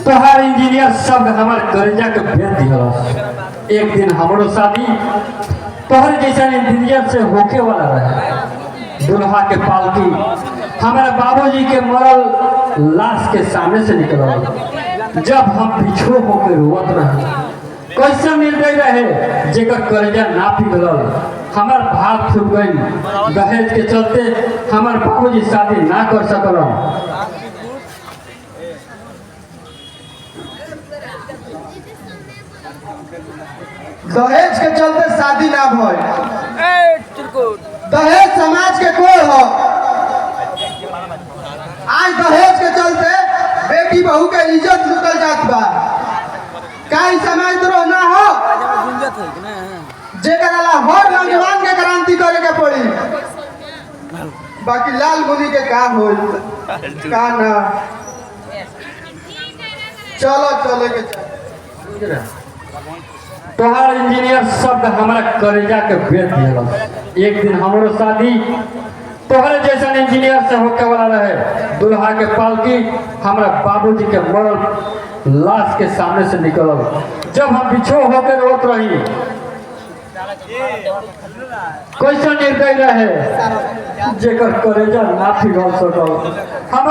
तोहार इंजीनियर शब्द हमार करेजा के भेज दिया। एक दिन हमारो शादी तोहर जैसा इंजीनियर से होके वाला रहे। दुल्हा के पालकी हमारे बाबूजी के मरल लाश के सामने से निकल। जब हम पिछो होकर रोवत रहे, कैसे निर्दय रहे जेकर करेजा ना पिघलल। हमार भाग छूट गई। दहेज के चलते हमार बाबूजी शादी ना कर सकल। दहेज के चलते शादी ना भइल। दहेज समाज के कोर हो। आज दहेज के चलते बेटी बहू के इज्जत लुटल जात बा। काई समाज द्रोह ना हो जेकरा हर नौजवान के क्रांति करे के पड़ी। बाकी लाल मुनि के का होई का ना। चलो चले के चल। तोहार इंजीनियर शब्द हमारा करेजा के भेज दिया। एक दिन हमारो शादी तोहरे जैसा इंजीनियर से होके वाला रहे। दुल्हा के पालकी हमारा बाबूजी के मरल लाश के सामने से निकल। जब हम पिछो होकर रोत रही, कैसा निर्दय रहे जेकर करेजा ना पिघल सकल। हम